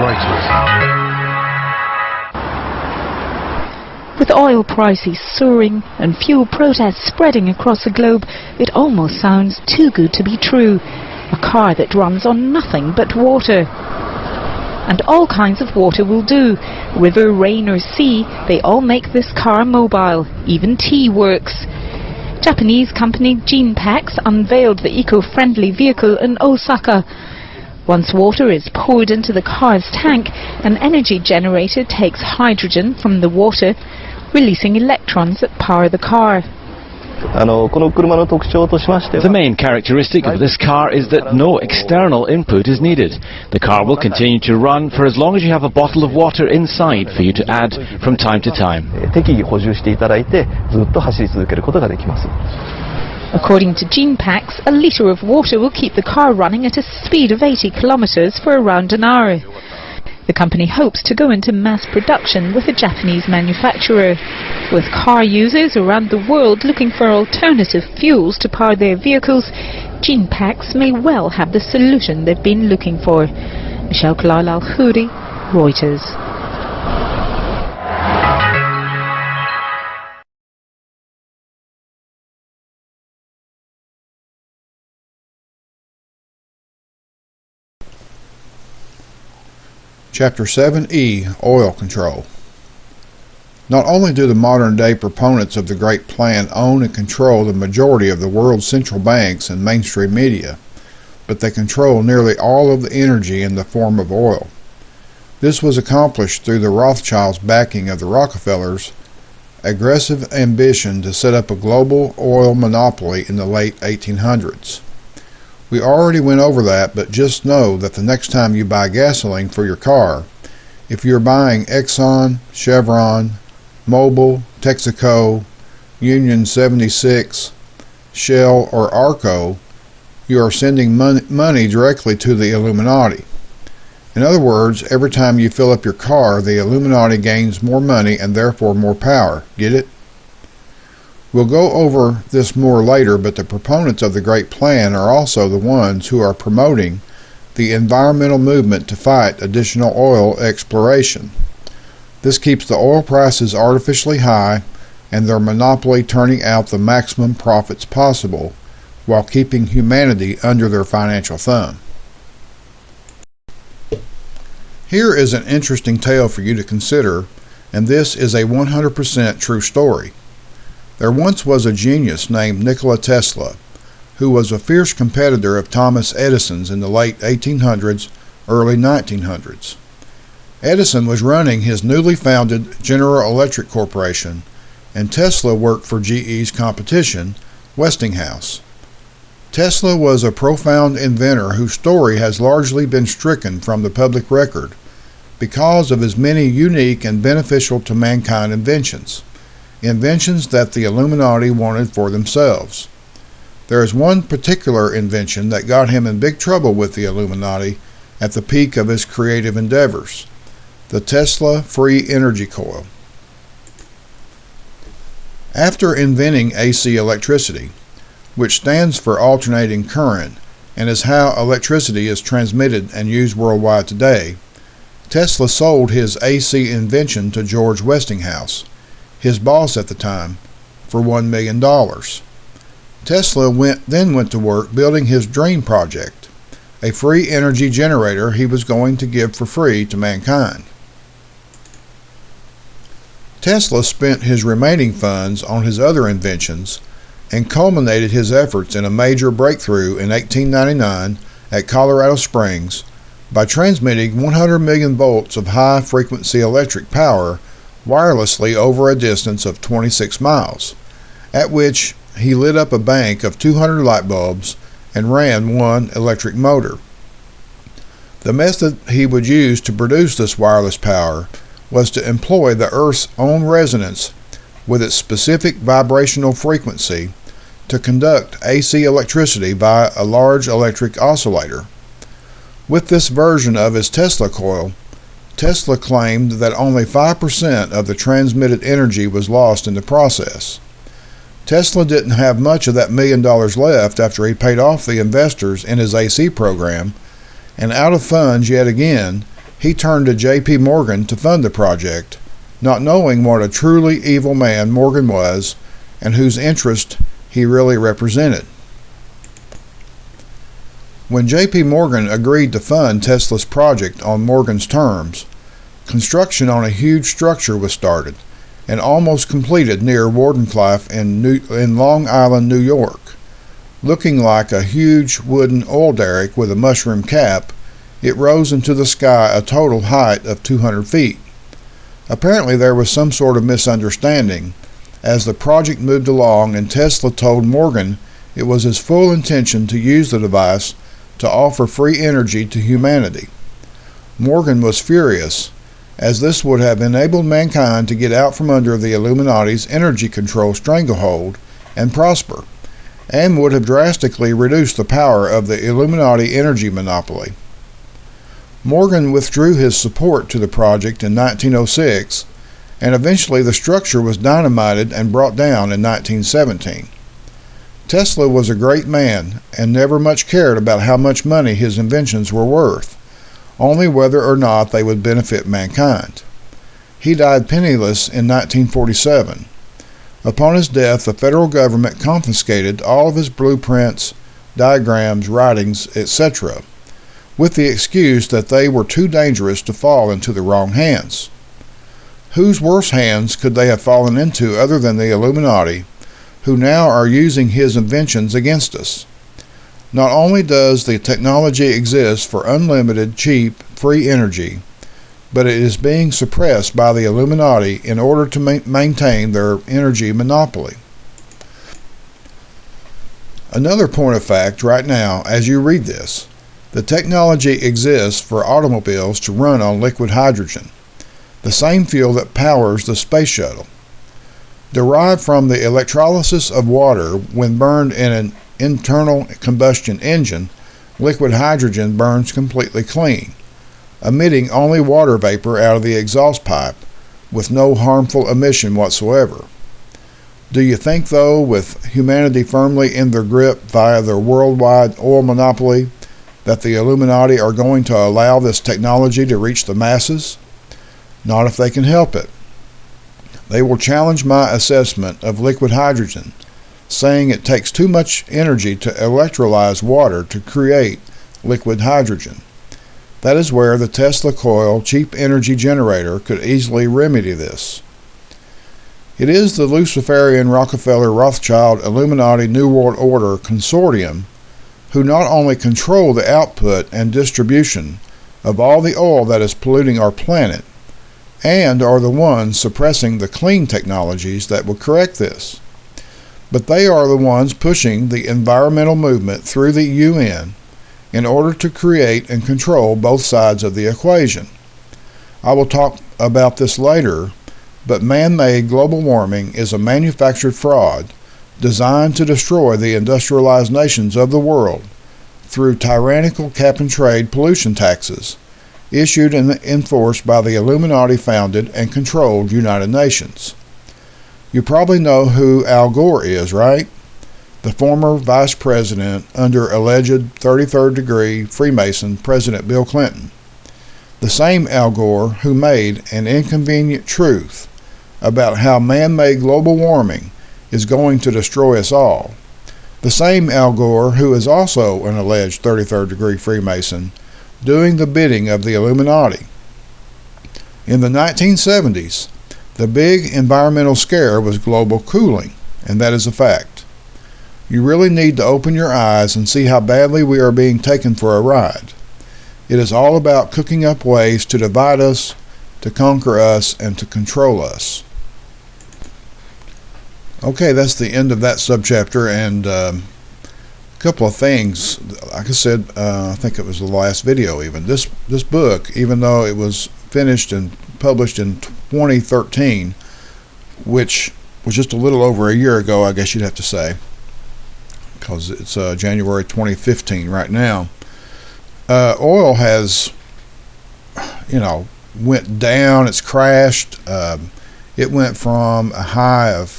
Reuters. With oil prices soaring and fuel protests spreading across the globe, it almost sounds too good to be true. A car that runs on nothing but water. And all kinds of water will do. River, rain or sea, they all make this car mobile. Even tea works. Japanese company Genpax unveiled the eco-friendly vehicle in Osaka. Once water is poured into the car's tank, an energy generator takes hydrogen from the water, releasing electrons that power the car. The main characteristic of this car is that no external input is needed. The car will continue to run for as long as you have a bottle of water inside for you to add from time to time. According to Genpax, a litre of water will keep the car running at a speed of 80 kilometers for around an hour. The company hopes to go into mass production with a Japanese manufacturer. With car users around the world looking for alternative fuels to power their vehicles, Genpax may well have the solution they've been looking for. Michelle Kalal-Al-Khoury, Reuters. Chapter 7E, Oil Control. Not only do the modern-day proponents of the Great Plan own and control the majority of the world's central banks and mainstream media, but they control nearly all of the energy in the form of oil. This was accomplished through the Rothschilds' backing of the Rockefellers' aggressive ambition to set up a global oil monopoly in the late 1800s. We already went over that, but just know that the next time you buy gasoline for your car, if you're buying Exxon, Chevron, Mobil, Texaco, Union 76, Shell, or Arco, you are sending money directly to the Illuminati. In other words, every time you fill up your car, the Illuminati gains more money and therefore more power. Get it? We'll go over this more later, but the proponents of the Great Plan are also the ones who are promoting the environmental movement to fight additional oil exploration. This keeps the oil prices artificially high and their monopoly turning out the maximum profits possible while keeping humanity under their financial thumb. Here is an interesting tale for you to consider, and this is a 100% true story. There once was a genius named Nikola Tesla, who was a fierce competitor of Thomas Edison's in the late 1800s, early 1900s. Edison was running his newly founded General Electric Corporation, and Tesla worked for GE's competition, Westinghouse. Tesla was a profound inventor whose story has largely been stricken from the public record because of his many unique and beneficial to mankind inventions that the Illuminati wanted for themselves. There is one particular invention that got him in big trouble with the Illuminati at the peak of his creative endeavors: the Tesla free energy coil. After inventing AC electricity, which stands for alternating current and is how electricity is transmitted and used worldwide today, Tesla sold his AC invention to George Westinghouse, his boss at the time, for $1 million. Tesla then went to work building his dream project, a free energy generator he was going to give for free to mankind. Tesla spent his remaining funds on his other inventions and culminated his efforts in a major breakthrough in 1899 at Colorado Springs by transmitting 100 million volts of high-frequency electric power wirelessly over a distance of 26 miles, at which he lit up a bank of 200 light bulbs and ran one electric motor. The method he would use to produce this wireless power was to employ the Earth's own resonance with its specific vibrational frequency to conduct AC electricity via a large electric oscillator. With this version of his Tesla coil, Tesla claimed that only 5% of the transmitted energy was lost in the process. Tesla didn't have much of that $1 million left after he paid off the investors in his AC program, and out of funds yet again, he turned to J.P. Morgan to fund the project, not knowing what a truly evil man Morgan was and whose interest he really represented. When J.P. Morgan agreed to fund Tesla's project on Morgan's terms, construction on a huge structure was started and almost completed near Wardenclyffe in Long Island, New York. Looking like a huge wooden oil derrick with a mushroom cap, it rose into the sky a total height of 200 feet. Apparently there was some sort of misunderstanding as the project moved along, and Tesla told Morgan it was his full intention to use the device to offer free energy to humanity. Morgan was furious, as this would have enabled mankind to get out from under the Illuminati's energy control stranglehold and prosper, and would have drastically reduced the power of the Illuminati energy monopoly. Morgan withdrew his support to the project in 1906, and eventually the structure was dynamited and brought down in 1917. Tesla was a great man and never much cared about how much money his inventions were worth, only whether or not they would benefit mankind. He died penniless in 1947. Upon his death, the federal government confiscated all of his blueprints, diagrams, writings, etc., with the excuse that they were too dangerous to fall into the wrong hands. Whose worse hands could they have fallen into other than the Illuminati, who now are using his inventions against us? Not only does the technology exist for unlimited, cheap, free energy, but it is being suppressed by the Illuminati in order to maintain their energy monopoly. Another point of fact right now, as you read this, the technology exists for automobiles to run on liquid hydrogen, the same fuel that powers the space shuttle. Derived from the electrolysis of water when burned in an internal combustion engine, liquid hydrogen burns completely clean, emitting only water vapor out of the exhaust pipe, with no harmful emission whatsoever. Do you think, though, with humanity firmly in their grip via their worldwide oil monopoly, that the Illuminati are going to allow this technology to reach the masses? Not if they can help it. They will challenge my assessment of liquid hydrogen, saying it takes too much energy to electrolyze water to create liquid hydrogen. That is where the Tesla coil cheap energy generator could easily remedy this. It is the Luciferian Rockefeller Rothschild Illuminati New World Order consortium who not only control the output and distribution of all the oil that is polluting our planet, and are the ones suppressing the clean technologies that will correct this. But they are the ones pushing the environmental movement through the UN in order to create and control both sides of the equation. I will talk about this later, but man-made global warming is a manufactured fraud designed to destroy the industrialized nations of the world through tyrannical cap-and-trade pollution taxes issued and enforced by the Illuminati-founded and controlled United Nations. You probably know who Al Gore is, right? The former vice president under alleged 33rd degree Freemason President Bill Clinton. The same Al Gore who made an inconvenient truth about how man-made global warming is going to destroy us all. The same Al Gore who is also an alleged 33rd degree Freemason doing the bidding of the Illuminati. In the 1970s, the big environmental scare was global cooling, and that is a fact. You really need to open your eyes and see how badly we are being taken for a ride. It is all about cooking up ways to divide us, to conquer us, and to control us. Okay, that's the end of that subchapter, and couple of things. Like I said, I think it was the last video even. This book, even though it was finished and published in 2013, which was just a little over a year ago, I guess you'd have to say, because it's January 2015 right now. Oil has, went down. It's crashed. It went from a high of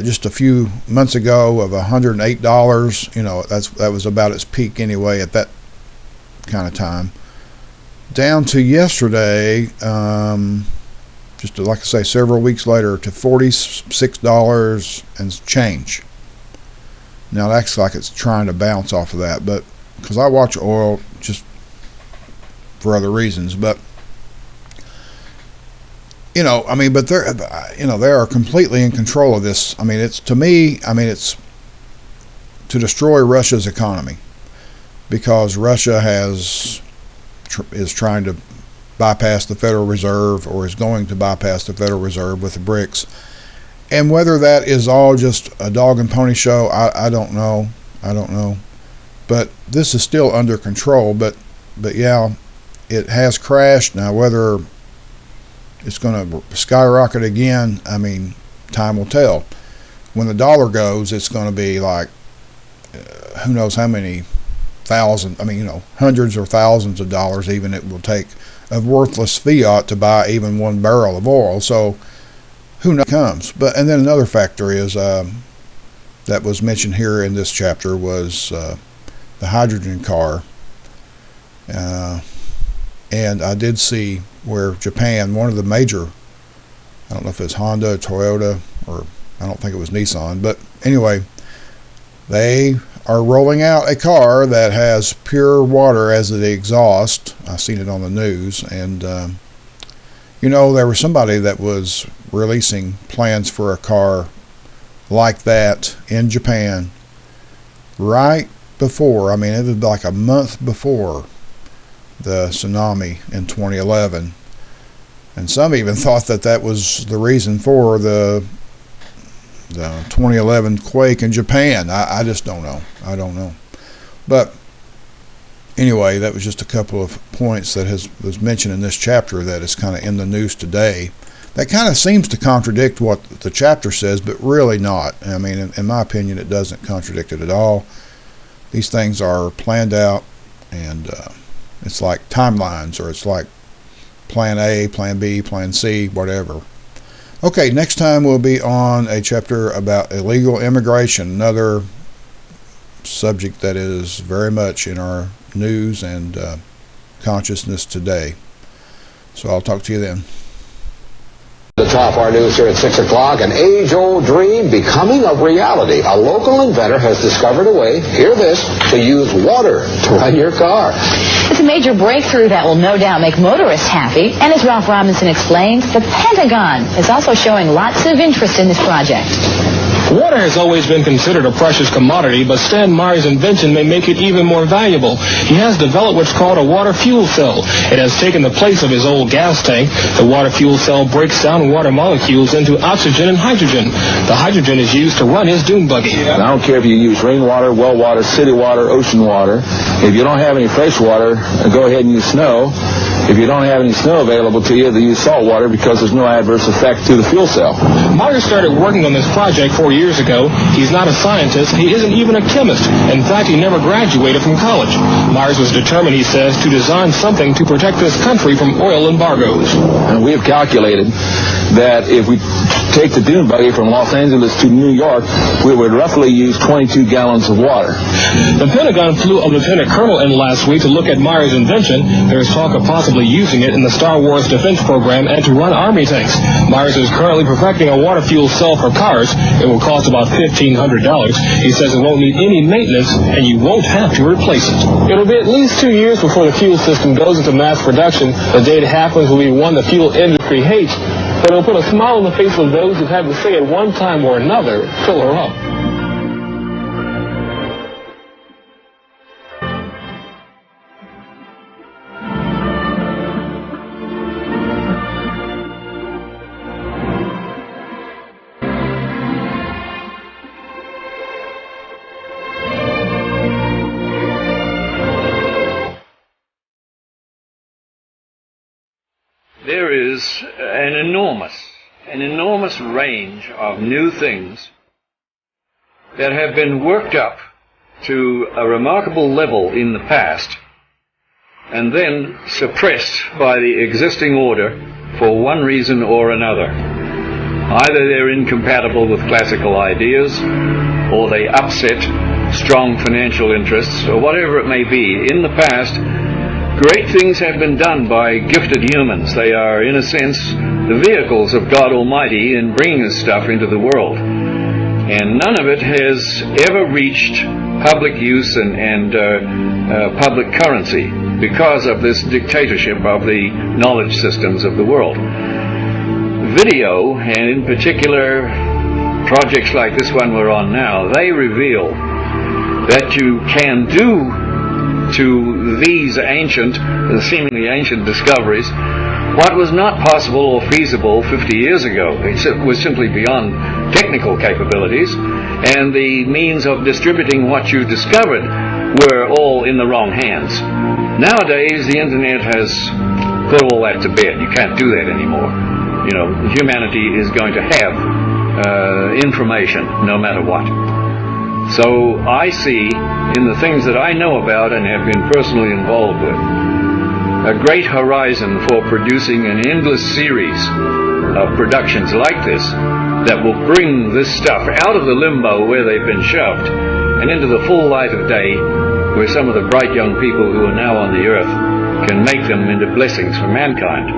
just a few months ago of $108. That was about its peak anyway at that kind of time. down to yesterday, just like I say, several weeks later, to $46 and change. Now it acts like it's trying to bounce off of that, but because I watch oil just for other reasons, but but they are completely in control of this. I mean, it's to me, it's to destroy Russia's economy, because Russia is trying to bypass the Federal Reserve, or is going to bypass the Federal Reserve with the BRICS. And whether that is all just a dog and pony show, I don't know. But this is still under control. But yeah, it has crashed. Now whether it's going to skyrocket again, I mean, time will tell. When the dollar goes, it's going to be like who knows how many thousand, hundreds or thousands of dollars even it will take of worthless fiat to buy even 1 barrel of oil. So who knows comes. And then another factor is that was mentioned here in this chapter was the hydrogen car. And I did see where Japan, one of the major, I don't know if it's Honda, Toyota, or I don't think it was Nissan, but anyway, they are rolling out a car that has pure water as the exhaust. I've seen it on the news, and there was somebody that was releasing plans for a car like that in Japan right before, it was like a month before the tsunami in 2011, and some even thought that was the reason for the 2011 quake in Japan. I just don't know. I don't know. But anyway, that was just a couple of points that was mentioned in this chapter that is kind of in the news today. That kind of seems to contradict what the chapter says, but really not. I mean, in my opinion, it doesn't contradict it at all. These things are planned out, and it's like timelines, or it's like plan A, plan B, plan C, whatever. Okay, next time we'll be on a chapter about illegal immigration, another subject that is very much in our news and consciousness today. So I'll talk to you then. The top our news here at 6 o'clock, an age-old dream becoming a reality. A local inventor has discovered a way, hear this, to use water to run your car. It's a major breakthrough that will no doubt make motorists happy. And as Ralph Robinson explained, the Pentagon is also showing lots of interest in this project. Water has always been considered a precious commodity, but Stan Meyer's invention may make it even more valuable. He has developed what's called a water fuel cell. It has taken the place of his old gas tank. The water fuel cell breaks down water molecules into oxygen and hydrogen. The hydrogen is used to run his dune buggy. And I don't care if you use rainwater, well water, city water, ocean water. If you don't have any fresh water, go ahead and use snow. If you don't have any snow available to you, then use salt water, because there's no adverse effect to the fuel cell. Meyer started working on this project 4 years ago. He's not a scientist. He isn't even a chemist. In fact, he never graduated from college. Myers was determined, he says, to design something to protect this country from oil embargoes. And we have calculated that if we take the dune buggy from Los Angeles to New York, we would roughly use 22 gallons of water. The Pentagon flew a lieutenant colonel in last week to look at Meyer's invention. There is talk of possibly using it in the Star Wars defense program and to run army tanks. Myers is currently perfecting a water fuel cell for cars. It will cost about $1,500. He says it won't need any maintenance, and you won't have to replace it. It'll be at least 2 years before the fuel system goes into mass production. The day it happens will be one the fuel industry hates, but it'll put a smile on the face of those who've had to say at one time or another, fill her up. There is an enormous range of new things that have been worked up to a remarkable level in the past and then suppressed by the existing order for one reason or another. Either they're incompatible with classical ideas, or they upset strong financial interests, or whatever it may be. In the past, great things have been done by gifted humans. They are, in a sense, the vehicles of God Almighty in bringing this stuff into the world. And none of it has ever reached public use and public currency because of this dictatorship of the knowledge systems of the world. Video, and in particular projects like this one we're on now, they reveal that you can do to these ancient, seemingly ancient discoveries what was not possible or feasible 50 years ago. It was simply beyond technical capabilities, and the means of distributing what you discovered were all in the wrong hands. Nowadays, the internet has put all that to bed. You can't do that anymore. You know, humanity is going to have information no matter what. So I see in the things that I know about and have been personally involved with a great horizon for producing an endless series of productions like this that will bring this stuff out of the limbo where they've been shoved and into the full light of day, where some of the bright young people who are now on the earth can make them into blessings for mankind.